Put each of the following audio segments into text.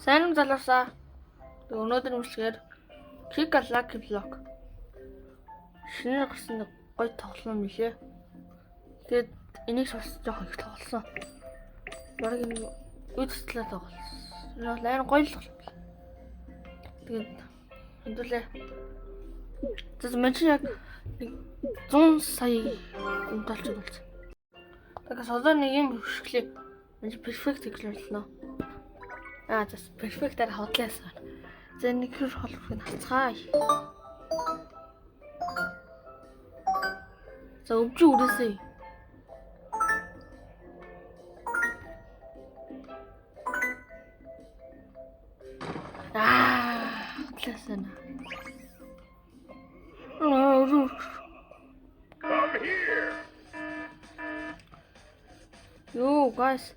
Сайн залуусаа. Өнөөдөр мөчлөгээр Kick a Lucky Block. Шинээр гарсан гоё тоглоом билээ. Тэгээд энийг сонсож жоох их тоглосон. Бараг энэ үдцлээ тоглосон. Энэ бол амар гоё л тоглоом. Тэгээд хэдүүлээ. Тэс мен чи яг 100 сая үнэлж байна. Тэгэхээр содор нэг юм хөшгөлээ. Мен перфект гэрлээ. Just perfect-аар хотлаасан. За нэг хөр холбох нь хацгаа. За өвчи үрээсэй. Хотлаасан. Come here. Yo guys.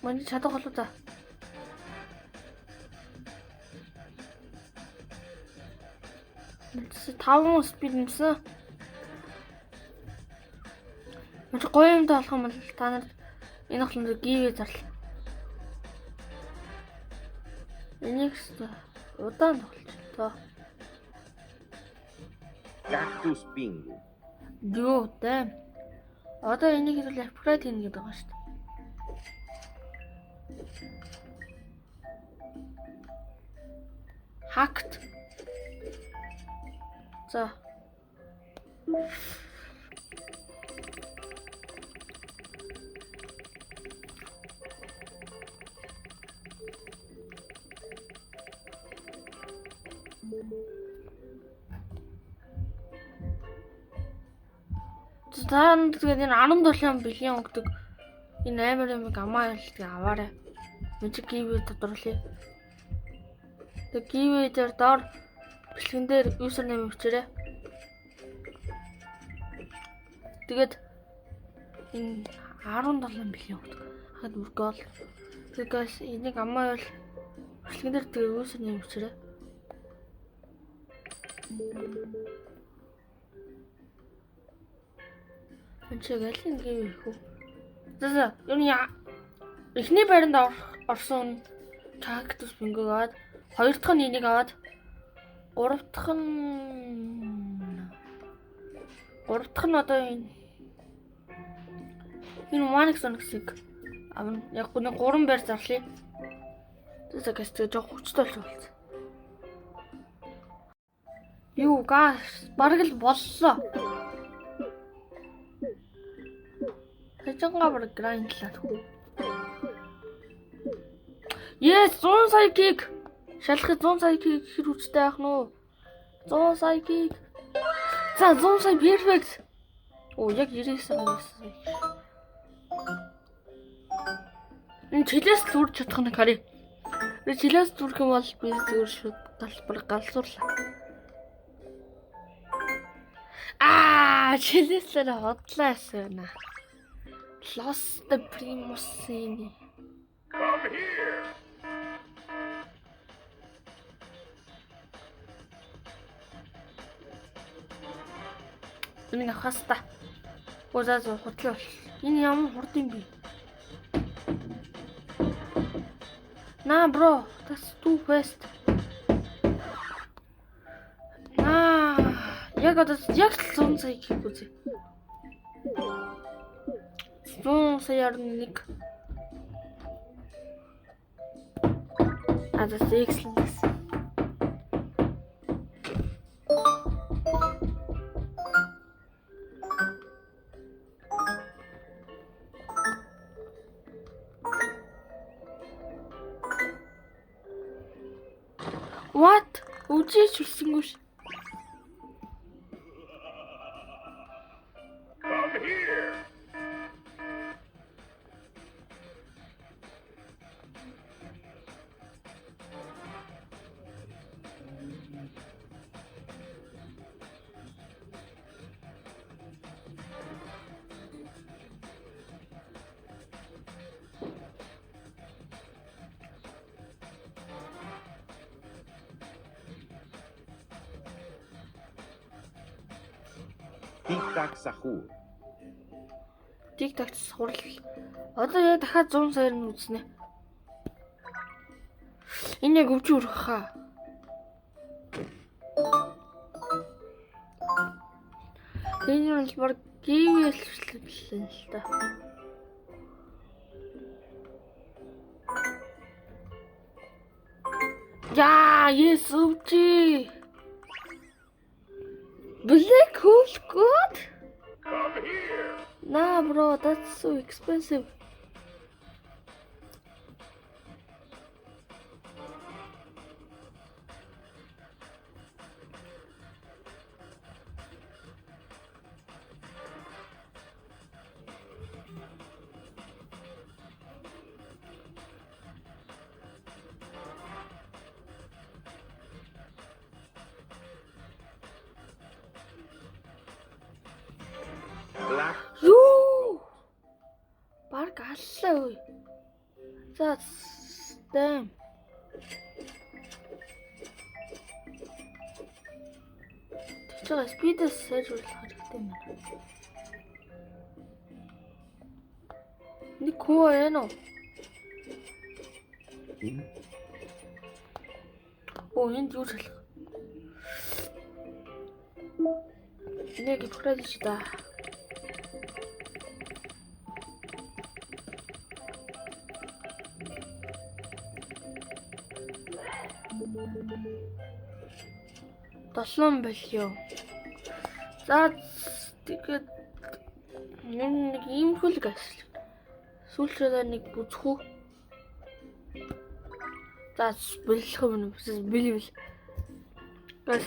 Мань чадах болоо та. Таван спид юмсан. Мөн гоё юмтай болох юм бол та нарт энэ холонд гівээ зарлаа. Энийг удаан тоглож. Cactus Bingo. Юу дээ. Одоо энийг л апгрейд хийнэ гэдэг байгаа шүү дээ. Hacked. За. Таанд тэгээд энэ 17 биллион өгдөг энэ амар юм амаа ялтыг аваарай. Мөн чи гівээ тодруулъя. Тэг гівээ дээр доор бэлгэн дээр username өчээрэй. Тэгээд энэ 17 биллион өгдөг. Хад бүргол. Тэгээс энийг амаа бол бэлгэн дээр тэгээ username өчээрэй. Энчэгээл ингэ юу. За юу эхний байранд орсон Cactus Bingo аваад хоёр дахь нь энийг аваад гурав дахь нь одоо энэ Manix Onyx-ыг авна. Яг гүн 3 байр зарлая. За гэстэй жоох хүчтэй болсон. Юу газ бараг л боллоо. Хэжингаа бараг грайндлаа төгөө. Yes, 100 сая гиг. Шалхах 100 сая гиг хэр хүчтэй байх нь уу? 100 сая гиг. За 100 сая perfect. Оо яг 99 сая. Энэ чилээс л үрж чадах нь хари. Чилээс зүрх юм бол би зөвөр шууд талбар галзуурлаа. Чилээс л хотлаасан. Lost the Primusini. Come here. Энийг авах хаста. Уусаа хутлаа бол. Энэ ямар хурд юм бэ? Nah bro, that's too fast. Яг 100 сая гих үзье. 100 саяар нэг. That's excellent. What? Үжиж үлсэнгүй ш. Come here. Tic-tac sahur. Тик-так сурал. Одоо яа дахиад 100 саяар нь үзнэ. Энэ яг өвч өрөх хаа. Энэ нь бол баг гівэлчлээ л та. Yeah, yes, өвчи. Black hole good? Come here. Nah, bro, that's so expensive. Black. Юу? Баг аллаа үй. За дэм. Тэчээ спидээс сайжруулах хэрэгтэй юм байна. Нэг хөө яана уу? Оо энд юу хэлэх? Нэг ихрэлж да. Тослон болё. За тэгээд нэг ийм хөл гашил. Сүүлчээр нэг бүзэх үү. За бэлэх юм бил. Гас.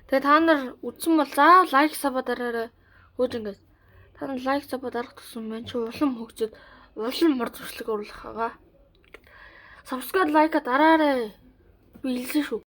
Тэгээд та нар үзсэн бол заа лайк саба дараарай. Хөөж ингээд та нар лайк саба дарах тусан байна чи улам хөгжөд улам мөр зуршлаг оруулах байгаа. Subscribe лайка дараарай. Би хэлсэн шүү.